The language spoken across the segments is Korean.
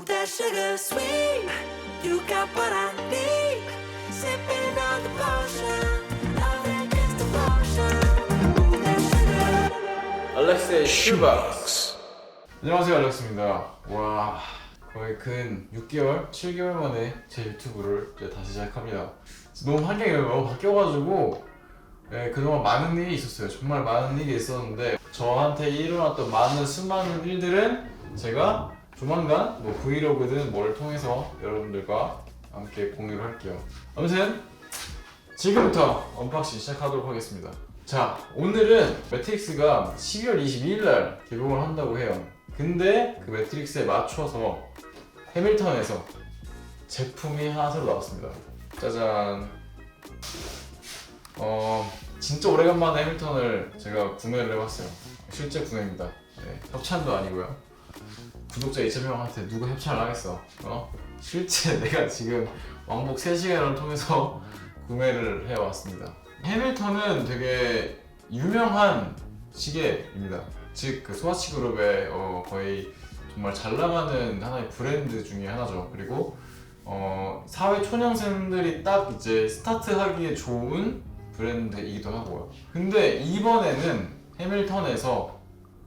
that sugar sweet. You got what I need. Sipping on the potion. Loving is the potion. Ooh, that sugar. 알렉스의 슈박스. 안녕하세요, 알렉스입니다. 와, 거의 근 6개월, 7개월 만에 제 유튜브를 이제 다시 시작합니다. 너무 환경이 너무 바뀌어가지고 그동안 많은 일이 있었어요. 정말 많은 일이 있었는데 저한테 일어났던 많은 수많은 일들은 제가 조만간 뭐 브이로그든 뭘 통해서 여러분들과 함께 공유를 할게요. 아무튼 지금부터 언박싱 시작하도록 하겠습니다. 자, 오늘은 매트릭스가 12월 22일 날 개봉을 한다고 해요. 근데 그 매트릭스에 맞춰서 해밀턴에서 제품이 하나 새로 나왔습니다. 짜잔. 진짜 오래간만에 해밀턴을 제가 구매를 해봤어요. 실제 구매입니다. 네, 협찬도 아니고요. 구독자 2,000명한테 누가 협찬을 하겠어? 실제 내가 지금 왕복 3시간을 통해서 구매를 해왔습니다. 해밀턴은 되게 유명한 시계입니다. 즉 그 스와치 그룹의 거의 정말 잘 나가는 하나의 브랜드 중에 하나죠. 그리고 사회 초년생들이 딱 이제 스타트하기에 좋은 브랜드이기도 하고요. 근데 이번에는 해밀턴에서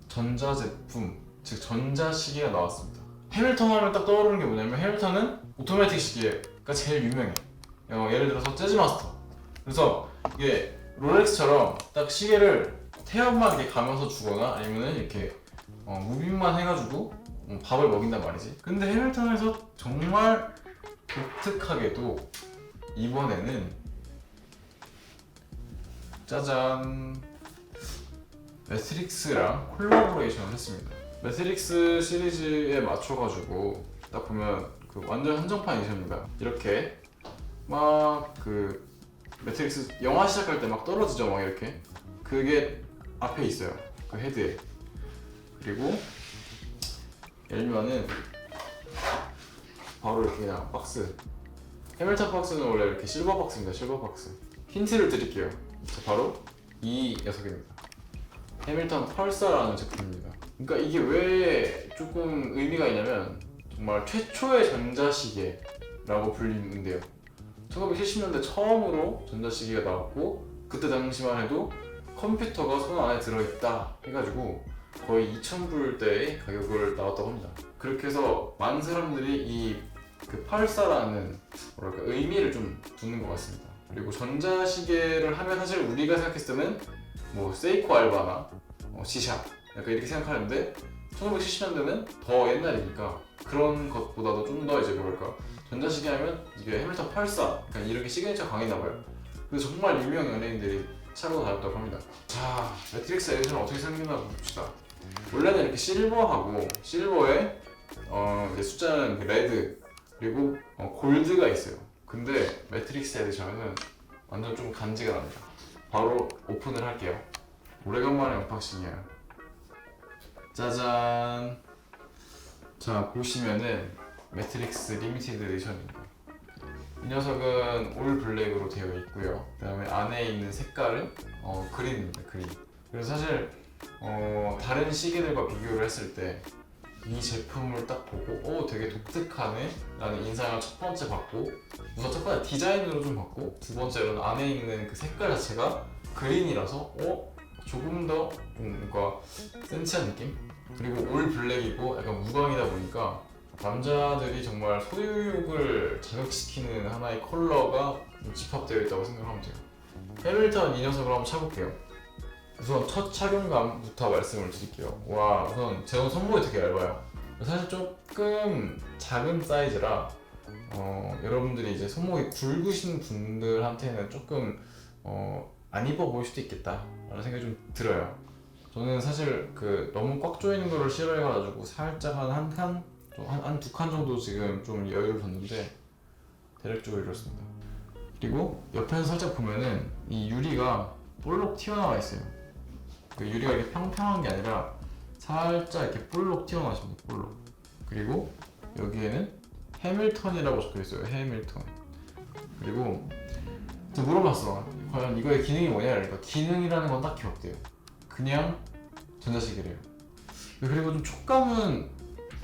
전자제품, 즉 전자시계가 나왔습니다. 해밀턴 하면 딱 떠오르는 게 뭐냐면 해밀턴은 오토매틱 시계가 제일 유명해. 예를 들어서 재즈마스터. 그래서 이게 롤렉스처럼 딱 시계를 태엽만 이렇게 가면서 주거나 아니면은 이렇게 무빙만 해가지고 밥을 먹인단 말이지. 근데 해밀턴에서 정말 독특하게도 이번에는 짜잔, 매트릭스랑 콜라보레이션을 했습니다. 매트릭스 시리즈에 맞춰가지고 딱 보면 그 완전 한정판 에디션입니다. 이렇게 막 그 매트릭스 영화 시작할 때 막 떨어지죠, 막 이렇게. 그게 앞에 있어요, 그 헤드에. 그리고 열면은 바로 이렇게 그냥 박스. 해밀턴 박스는 원래 이렇게 실버 박스입니다. 실버 박스. 힌트를 드릴게요. 바로 이 녀석입니다. 해밀턴 펄서라는 제품입니다. 그러니까 이게 왜 조금 의미가 있냐면 정말 최초의 전자시계라고 불리는데요. 1970년대 처음으로 전자시계가 나왔고 그때 당시만 해도 컴퓨터가 손 안에 들어있다 해가지고 거의 2,000불대의 가격을 나왔다고 합니다. 그렇게 해서 많은 사람들이 이 그 펄서라는 뭐랄까 의미를 좀 두는 것 같습니다. 그리고 전자시계를 하면 사실 우리가 생각했을 때는 뭐 세이코 알바나 G샵 약간 이렇게 생각하는데 1970년대는 더 옛날이니까 그런 것보다도 좀 더 이제 뭐랄까 전자시계 하면 이게 해밀턴 펄서 약간 이렇게 시그니처 강했나봐요. 그래서 정말 유명 연예인들이 차고 다녔다고 합니다. 자, 매트릭스 에디션은 어떻게 생겼나 봅시다. 원래는 이렇게 실버하고 실버에 이제 숫자는 레드 그리고 골드가 있어요. 근데 매트릭스 에디션은 완전 좀 간지가 납니다. 바로 오픈을 할게요. 오래간만에 언박싱이에요. 짜잔. 자, 보시면은 매트릭스 리미티드 에디션입니다. 이 녀석은 올 블랙으로 되어 있고요. 그 다음에 안에 있는 색깔은 그린입니다. 그린. 그래서 사실 다른 시계들과 비교를 했을 때 이 제품을 딱 보고 되게 독특하네 라는 인상을 첫 번째 받고, 우선 첫 번째 디자인으로 좀 받고, 두 번째로는 안에 있는 그 색깔 자체가 그린이라서 조금 더 뭔가 센치한 느낌? 그리고 올 블랙이고 약간 무광이다 보니까 남자들이 정말 소유욕을 자극시키는 하나의 컬러가 집합되어 있다고 생각하면 돼요. 해밀턴 이 녀석을 한번 차볼게요. 우선 첫 착용감부터 말씀을 드릴게요. 와, 우선 제 손목이 되게 얇아요. 사실 조금 작은 사이즈라 여러분들이 이제 손목이 굵으신 분들한테는 조금 안 입어 보일 수도 있겠다 라는 생각이 좀 들어요. 저는 사실 그 너무 꽉 조이는 거를 싫어해가지고 살짝 한 두 칸 정도 지금 좀 여유를 뒀는데 대략적으로 이렇습니다. 그리고 옆에서 살짝 보면은 이 유리가 볼록 튀어나와 있어요. 그 유리가 이렇게 평평한 게 아니라 살짝 이렇게 볼록 튀어나와 있습니다. 볼록. 그리고 여기에는 해밀턴이라고 적혀 있어요. 해밀턴. 그리고 제가 물어봤어. 과연 이거의 기능이 뭐냐? 그러니까 기능이라는 건 딱히 없대요. 그냥 전자시계래요. 그리고 좀 촉감은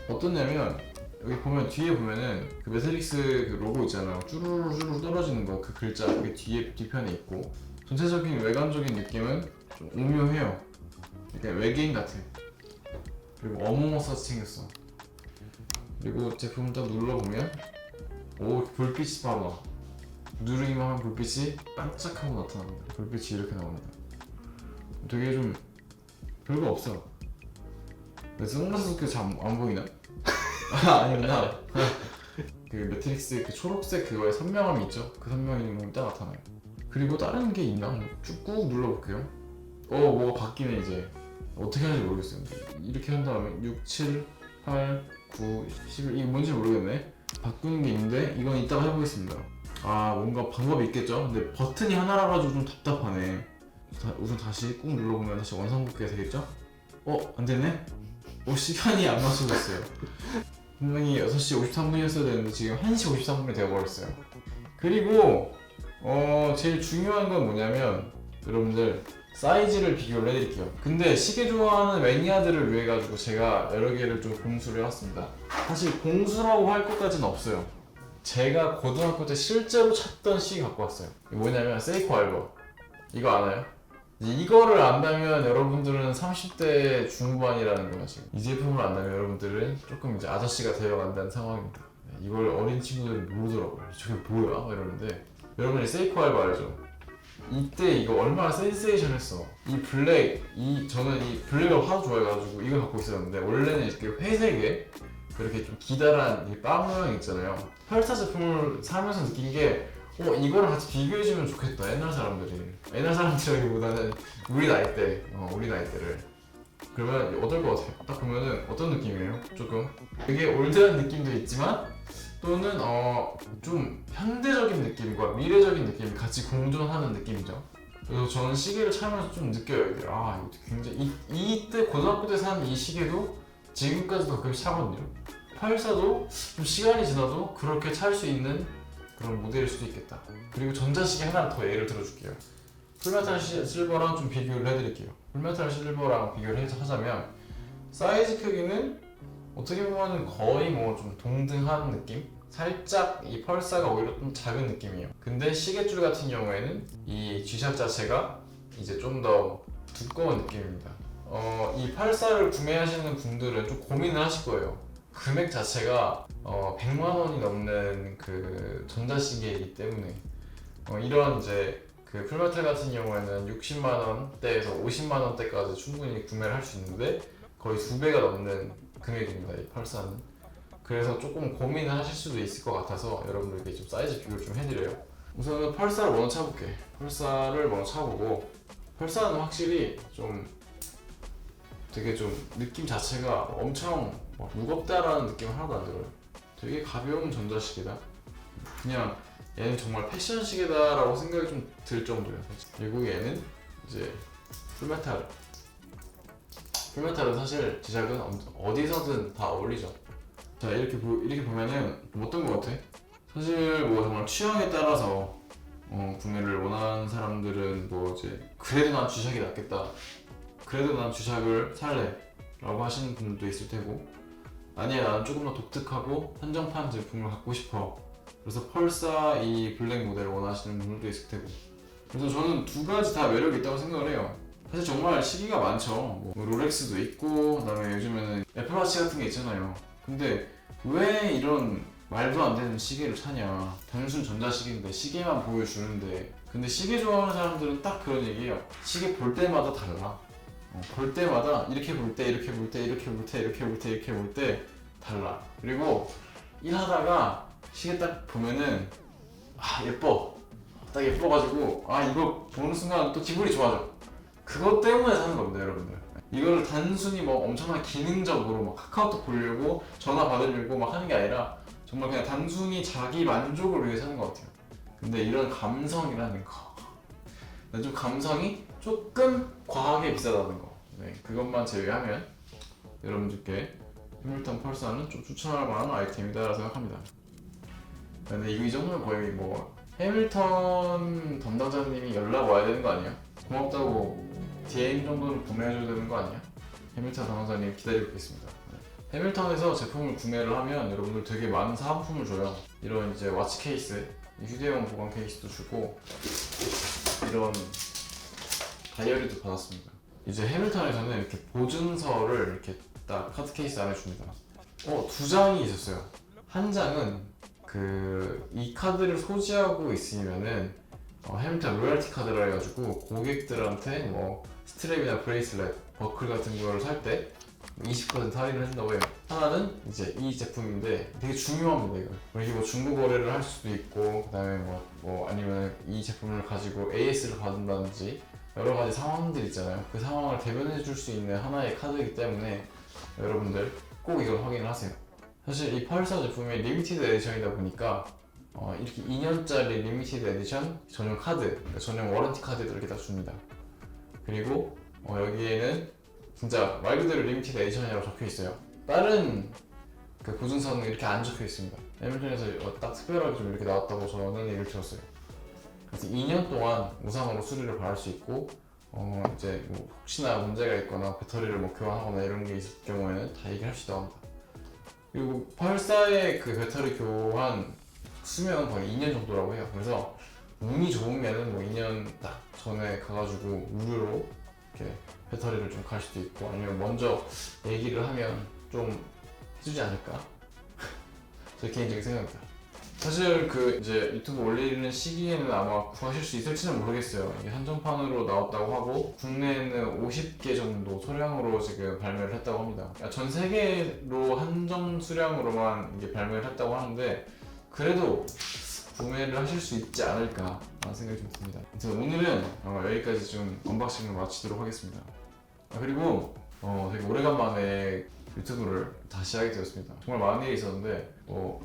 어떠냐면 여기 보면 뒤에 보면은 그 매트릭스 그 로고 있잖아요. 쭈루루쭈루 떨어지는 거 그 글자 그게 뒤편에 있고 전체적인 외관적인 느낌은 좀 오묘해요. 그러니까 외계인 같아. 그리고 어몽어스같이 생겼어. 그리고 제품을 딱 눌러보면 오 불빛이 바로 나와. 누르기만 하면 불빛이 반짝하고 나타납니다. 불빛이 이렇게 나옵니다. 되게 좀 별거 없어. 근데 선글라스 그 잘 안 보이나? 아니구나. 그 매트릭스 그 초록색 그거에 선명함이 있죠? 그 선명함이 딱 나타나요. 그리고 다른 게 있나? 쭉 꾹 눌러볼게요. 뭐가 바뀌네 이제. 어떻게 하는지 모르겠어요. 이렇게 한 다음에 6, 7, 8, 9, 11 이게 뭔지 모르겠네. 바꾸는 게 있는데 이건 이따가 해보겠습니다. 뭔가 방법이 있겠죠? 근데 버튼이 하나라 가지고 좀 답답하네. 우선 다시 꾹 눌러보면 다시 원상복귀가 되겠죠? 안 됐네? 시간이 안 맞춰졌어요. 분명히 6시 53분이었어야 되는데 지금 1시 53분이 되어버렸어요. 그리고 제일 중요한 건 뭐냐면 여러분들 사이즈를 비교를 해드릴게요. 근데 시계 좋아하는 매니아들을 위해 가지고 제가 여러 개를 좀 공수를 해왔습니다. 사실 공수라고 할 것까지는 없어요. 제가 고등학교 때 실제로 찾던 시계 갖고 왔어요. 이게 뭐냐면 세이코 알버. 이거 아나요? 이거를 안다면 여러분들은 30대 중후반이라는 거야 지금. 이 제품을 안다면 여러분들은 조금 이제 아저씨가 되어간다는 상황입니다. 이걸 어린 친구들은 모르더라고요. 저게 뭐야? 이러는데 여러분이 세이코 알바 알죠? 이때 이거 얼마나 센세이션했어. 이 블랙, 저는 이 블랙을 하도 좋아해가지고 이걸 갖고 있었는데 원래는 이렇게 회색에 그렇게 좀 기다란 이 빵 모양 있잖아요. 펄사 제품을 사면서 느낀 게 이거랑 같이 비교해주면 좋겠다. 옛날 사람들이라기보다는 우리 나이대를. 그러면 어떨 것 같아요? 딱 보면은 어떤 느낌이에요? 조금 되게 올드한 느낌도 있지만 또는 좀 현대적인 느낌과 미래적인 느낌이 같이 공존하는 느낌이죠. 그래서 저는 시계를 차면서 좀 느껴요. 이게 이거 굉장히 이때 고등학교 때 산 이 시계도 지금까지도 가끔 차거든요. 펄사도 좀 시간이 지나도 그렇게 찰 수 있는 그런 모델일 수도 있겠다. 그리고 전자시계 하나 더 예를 들어줄게요. 풀메탈 실버랑 좀 비교를 해드릴게요. 풀메탈 실버랑 비교를 하자면 사이즈 크기는 어떻게 보면 거의 뭐 좀 동등한 느낌? 살짝 이 펄사가 오히려 좀 작은 느낌이에요. 근데 시계줄 같은 경우에는 이 G샵 자체가 이제 좀 더 두꺼운 느낌입니다. 이 펄사를 구매하시는 분들은 좀 고민을 하실 거예요. 금액 자체가 100만 원이 넘는 그 전자시계이기 때문에 이런 이제 그 풀메탈 같은 경우에는 60만 원대에서 50만 원대까지 충분히 구매를 할 수 있는데 거의 2배가 넘는 금액입니다. 이 펄사는. 그래서 조금 고민을 하실 수도 있을 것 같아서 여러분들께 좀 사이즈 비교를 좀 해드려요. 우선은 펄사를 먼저 차볼게. 펄사를 먼저 차보고 펄사는 확실히 좀 되게 좀 느낌 자체가 엄청 무겁다라는 느낌은 하나도 안 들어요. 되게 가벼운 전자시계다. 그냥 얘는 정말 패션 시계다라고 생각이 좀 들 정도예요. 그리고 얘는 이제 풀메탈은 사실 제작은 어디서든 다 어울리죠. 자 이렇게 보면은 어떤 거 같아? 사실 뭐 정말 취향에 따라서 구매를 원하는 사람들은 뭐 이제 그래도 난 G샥이 낫겠다. 그래도 난 G샥을 살래 라고 하시는 분들도 있을 테고 아니야 나는 조금 더 독특하고 한정판 제품을 갖고 싶어 그래서 펄사 이 블랙 모델을 원하시는 분들도 있을 테고 그래서 저는 두 가지 다 매력이 있다고 생각을 해요. 사실 정말 시기가 많죠. 뭐 롤렉스도 있고 그다음에 요즘에는 애플워치 같은 게 있잖아요. 근데 왜 이런 말도 안 되는 시계를 사냐. 단순 전자시계인데 시계만 보여주는데 근데 시계 좋아하는 사람들은 딱 그런 얘기예요. 시계 볼 때마다 달라. 볼 때마다 이렇게 볼 때 이렇게 볼 때 이렇게 볼 때 이렇게 볼 때 이렇게 볼 때 달라. 그리고 일하다가 시계 딱 보면은 예뻐. 딱 예뻐가지고 이거 보는 순간 또 기분이 좋아져. 그것 때문에 사는 겁니다 여러분들. 이거를 단순히 뭐 엄청난 기능적으로 막 카카오톡 보려고 전화 받으려고 막 하는 게 아니라 정말 그냥 단순히 자기 만족을 위해 사는 것 같아요. 근데 이런 감성이라는 거 좀 감성이 조금 과하게 비싸다는 거 그것만 제외하면 여러분들께 해밀턴 펄사는 좀 추천할 만한 아이템이다라고 생각합니다. 근데 이 정도면 거의 뭐 해밀턴 담당자님이 연락 와야 되는 거 아니야? 고맙다고 DM 정도는 구매해줘야 되는 거 아니야? 해밀턴 담당자님 기다리고 있겠습니다. 해밀턴에서 제품을 구매를 하면 여러분들 되게 많은 사은품을 줘요. 이런 이제 와치 케이스, 휴대용 보관 케이스도 주고 이런 다이어리도 받았습니다. 이제 해밀턴에서는 이렇게 보증서를 이렇게 딱 카드 케이스 안에 줍니다. 두 장이 있었어요. 한 장은 이 카드를 소지하고 있으면은 해밀턴 로열티 카드라 해가지고 고객들한테 뭐 스트랩이나 브레이슬렛, 버클 같은 거를 살 때 20% 할인을 해준다고 해요. 하나는 이제 이 제품인데 되게 중요합니다. 이게 뭐 중고 거래를 할 수도 있고, 그다음에 뭐 아니면 이 제품을 가지고 AS를 받는다든지 여러 가지 상황들 있잖아요. 그 상황을 대변해 줄 수 있는 하나의 카드이기 때문에 여러분들 꼭 이걸 확인을 하세요. 사실 이 펄서 제품이 리미티드 에디션이다 보니까 이렇게 2년짜리 리미티드 에디션 전용 카드, 그러니까 전용 워런티 카드도 이렇게 다 줍니다. 그리고 여기에는 진짜 말 그대로 리미티드 에디션이라고 적혀 있어요. 다른 그 보증서는 이렇게 안 적혀 있습니다. 해밀턴에서 딱 특별하게 좀 이렇게 나왔다고 저는 얘기를 들었어요. 그래서 2년 동안 무상으로 수리를 받을 수 있고, 이제 뭐 혹시나 문제가 있거나 배터리를 뭐 교환하거나 이런 게 있을 경우에는 다 얘기를 할 수 있다고 합니다. 그리고 펄사의 그 배터리 교환 수명은 거의 2년 정도라고 해요. 그래서 운이 좋으면은 뭐 2년 딱 전에 가가지고 무료로 이렇게 배터리를 좀 갈 수도 있고, 아니면 먼저 얘기를 하면 좀 해주지 않을까? 제 개인적인 생각입니다. 사실 이제 유튜브 올리는 시기에는 아마 구하실 수 있을지는 모르겠어요. 이게 한정판으로 나왔다고 하고 국내에는 50개 정도 소량으로 지금 발매를 했다고 합니다. 그러니까 전 세계로 한정 수량으로만 이게 발매를 했다고 하는데 그래도 구매를 하실 수 있지 않을까 라는 생각이 좀 듭니다. 아무튼 오늘은 여기까지 좀 언박싱을 마치도록 하겠습니다. 그리고 되게 오래간만에 유튜브를 다시 하게 되었습니다. 정말 많은 일이 있었는데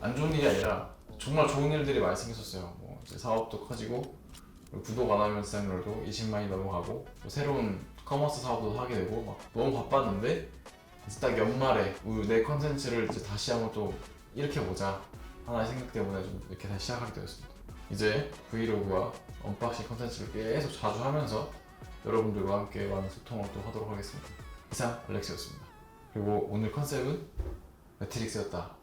안 좋은 일이 아니라 정말 좋은 일들이 많이 생겼었어요. 이제 사업도 커지고, 구독 안 하면 채널도 20만이 넘어가고, 또 새로운 커머스 사업도 하게 되고, 막 너무 바빴는데 이제 딱 연말에 내 컨텐츠를 이제 다시 한번 또 일으켜보자 하나의 생각 때문에 좀 이렇게 다시 시작하게 되었습니다. 이제 브이로그와 언박싱 컨텐츠를 계속 자주 하면서 여러분들과 함께 많은 소통을 또 하도록 하겠습니다. 이상 알렉스였습니다. 그리고 오늘 컨셉은 매트릭스였다